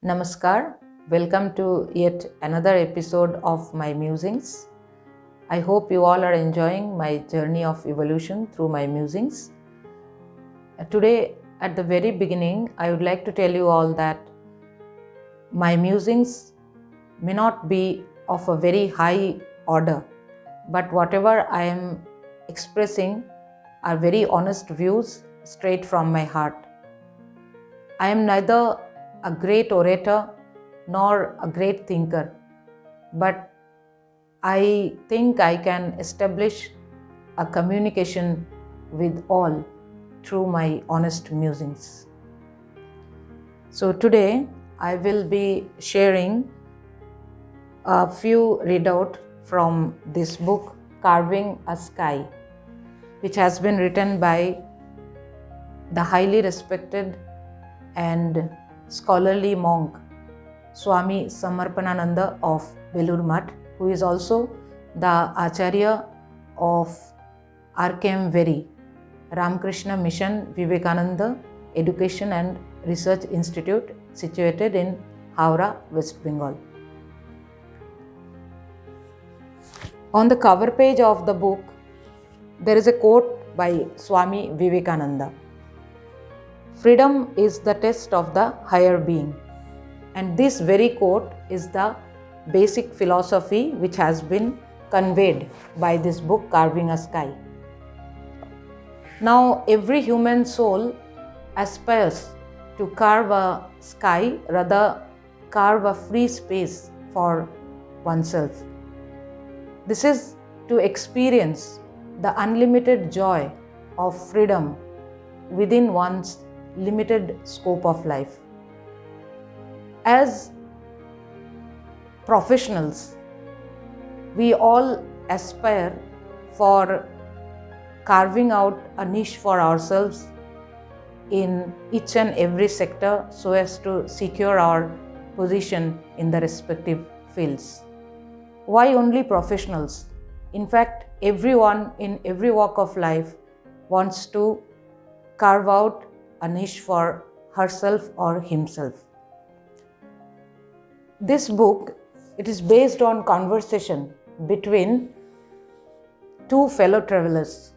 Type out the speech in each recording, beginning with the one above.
Namaskar, welcome to yet another episode of my musings. I hope you all are enjoying my journey of evolution through my musings. Today, at the very beginning, I would like to tell you all that my musings may not be of a very high order, but whatever I am expressing are very honest views straight from my heart. I am neither a great orator nor a great thinker, but I think I can establish a communication with all through my honest musings. So today I will be sharing a few readout from this book, CarvingASky, which has been written by the highly respected and scholarly monk Swami Samarpanananda of Belur Math, who is also the Acharya of Arpo, Ramakrishna Mission Vivekananda Education and Research Institute situated in Howrah, West Bengal. On the cover page of the book, there is a quote by Swami Vivekananda. Freedom is the test of the higher being. And this very quote is the basic philosophy which has been conveyed by this book, CarvingASky. Now, every human soul aspires to carve a sky, rather carve a free space for oneself. This is to experience the unlimited joy of freedom within one's limited scope of life. As professionals, we all aspire for carving out a niche for ourselves in each and every sector so as to secure our position in the respective fields. Why only professionals? In fact, everyone in every walk of life wants to carve out a niche for herself or himself. This book, it is based on conversation between two fellow travelers.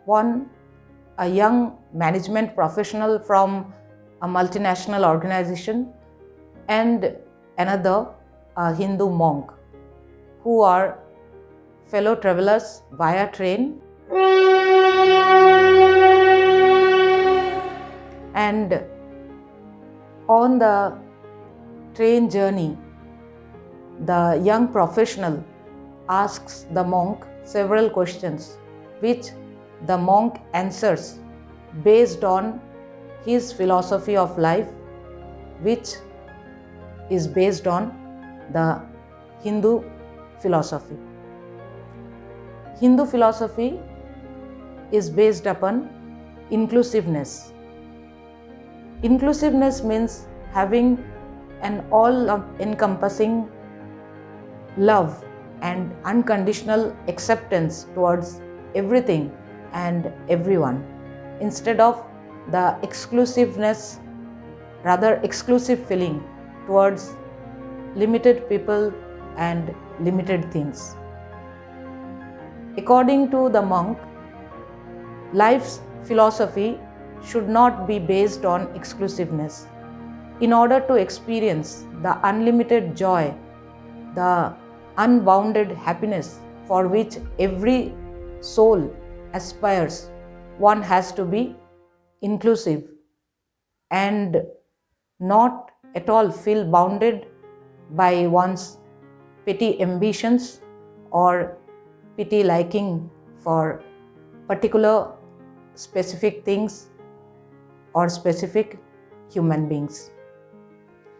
One, a young management professional from a multinational organization, and another, a Hindu monk, who are fellow travelers via train. And on the train journey, the young professional asks the monk several questions, which the monk answers based on his philosophy of life, which is based on the Hindu philosophy. Hindu philosophy is based upon inclusiveness. Inclusiveness means having an all-encompassing love and unconditional acceptance towards everything and everyone, instead of the exclusiveness, rather exclusive feeling towards limited people and limited things. According to the monk, life's philosophy should not be based on exclusiveness. In order to experience the unlimited joy, the unbounded happiness for which every soul aspires, one has to be inclusive and not at all feel bounded by one's petty ambitions or petty liking for particular specific things or specific human beings.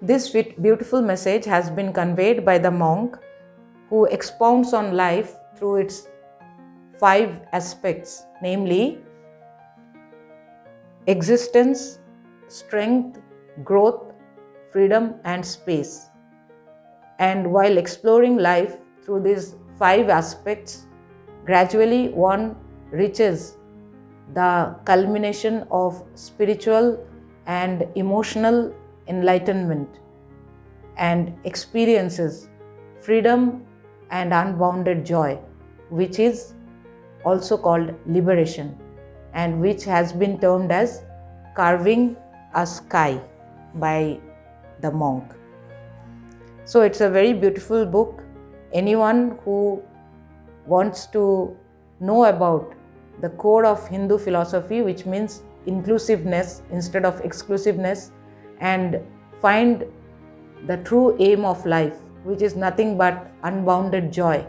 This beautiful message has been conveyed by the monk, who expounds on life through its 5 aspects, namely existence, strength, growth, freedom, and space. And while exploring life through these 5 aspects, gradually one reaches the culmination of spiritual and emotional enlightenment, and experiences freedom and unbounded joy, which is also called liberation and which has been termed as carving a sky by the monk. So it's a very beautiful book. Anyone who wants to know about the core of Hindu philosophy, which means inclusiveness instead of exclusiveness, and find the true aim of life, which is nothing but unbounded joy,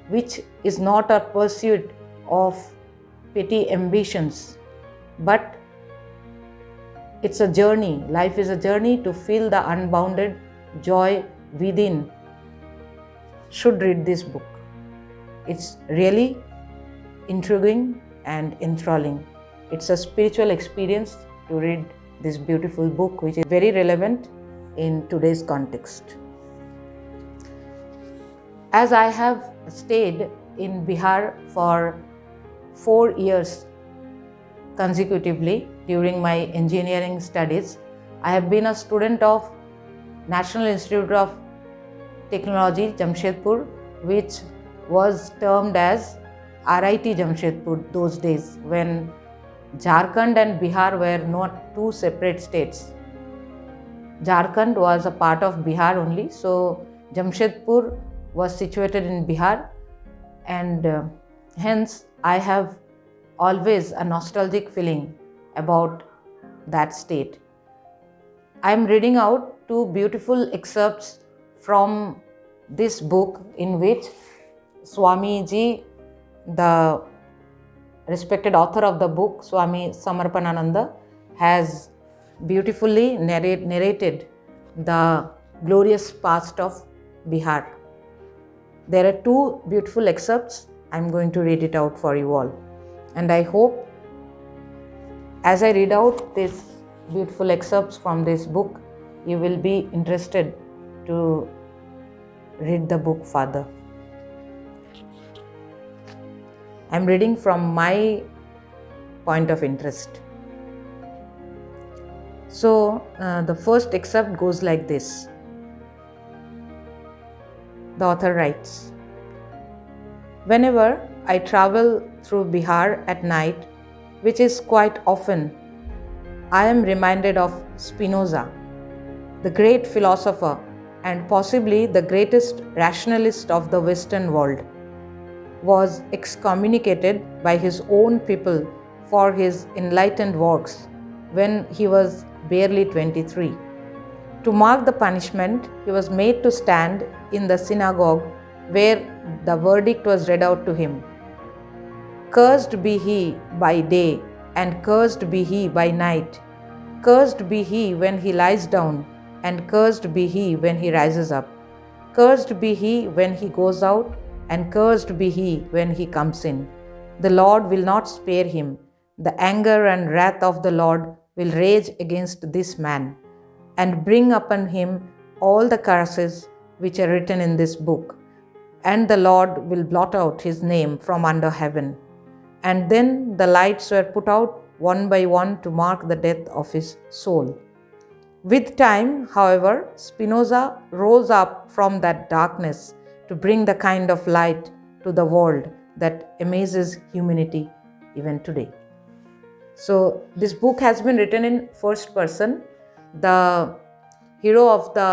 which is not a pursuit of petty ambitions, but it's a journey. Life is a journey to feel the unbounded joy within, should read this book. It's really intriguing and enthralling. It's a spiritual experience to read this beautiful book, which is very relevant in today's context. As I have stayed in Bihar for 4 years consecutively during my engineering studies, I have been a student of National Institute of Technology, Jamshedpur, which was termed as RIT Jamshedpur those days, when Jharkhand and Bihar were not two separate states. Jharkhand was a part of Bihar only, so Jamshedpur was situated in Bihar, and hence I have always a nostalgic feeling about that state. I am reading out 2 beautiful excerpts from this book, in which Swami Ji, the respected author of the book, Swami Samarpanananda, has beautifully narrated the glorious past of Bihar. There are 2 beautiful excerpts. I'm going to read it out for you all. And I hope as I read out these beautiful excerpts from this book, you will be interested to read the book further. I'm reading from my point of interest. So the first excerpt goes like this. The author writes, "Whenever I travel through Bihar at night, which is quite often, I am reminded of Spinoza, the great philosopher and possibly the greatest rationalist of the Western world, was excommunicated by his own people for his enlightened works when he was barely 23. To mark the punishment, he was made to stand in the synagogue where the verdict was read out to him. Cursed be he by day, and cursed be he by night. Cursed be he when he lies down, and cursed be he when he rises up. Cursed be he when he goes out, and cursed be he when he comes in. The Lord will not spare him. The anger and wrath of the Lord will rage against this man, and bring upon him all the curses which are written in this book. And the Lord will blot out his name from under heaven." And then the lights were put out one by one to mark the death of his soul. With time, however, Spinoza rose up from that darkness to bring the kind of light to the world that amazes humanity even today. So this book has been written in first person. The hero of the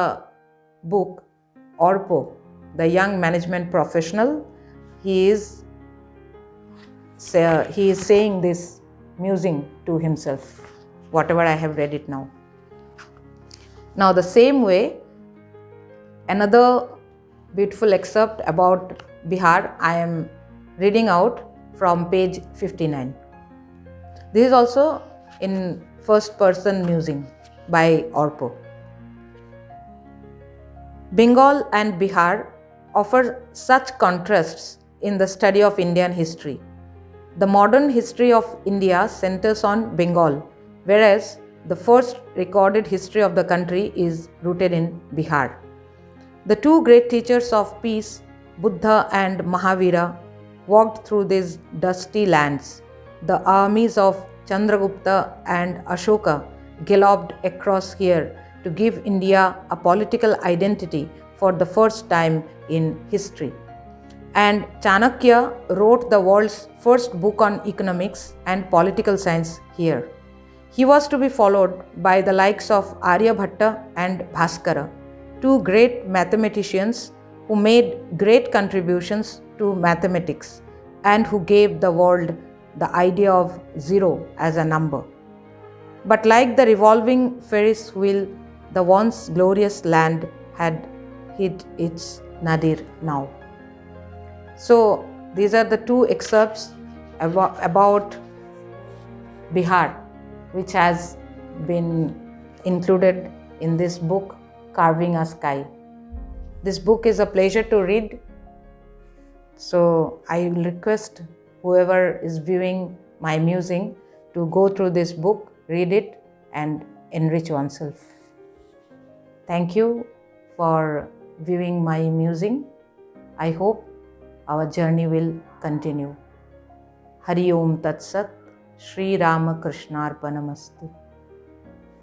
book, Arpo, the young management professional, he is saying this musing to himself, whatever I have read it now. Now the same way, another beautiful excerpt about Bihar I am reading out from page 59. This is also in first person musing by Arpo. Bengal and Bihar offer such contrasts in the study of Indian history. The modern history of India centers on Bengal, whereas the first recorded history of the country is rooted in Bihar. The 2 great teachers of peace, Buddha and Mahavira, walked through these dusty lands. The armies of Chandragupta and Ashoka galloped across here to give India a political identity for the first time in history. And Chanakya wrote the world's first book on economics and political science here. He was to be followed by the likes of Aryabhatta and Bhaskara, two great mathematicians who made great contributions to mathematics and who gave the world the idea of zero as a number. But like the revolving Ferris wheel, the once glorious land had hit its nadir now. So these are the two excerpts about Bihar, which has been included in this book, CarvingASky. This book is a pleasure to read. So I will request whoever is viewing my musing to go through this book, read it, and enrich oneself. Thank you for viewing my musing. I hope our journey will continue. Hari Om Tat Sat. Shri Rama Krishnarpanamastu.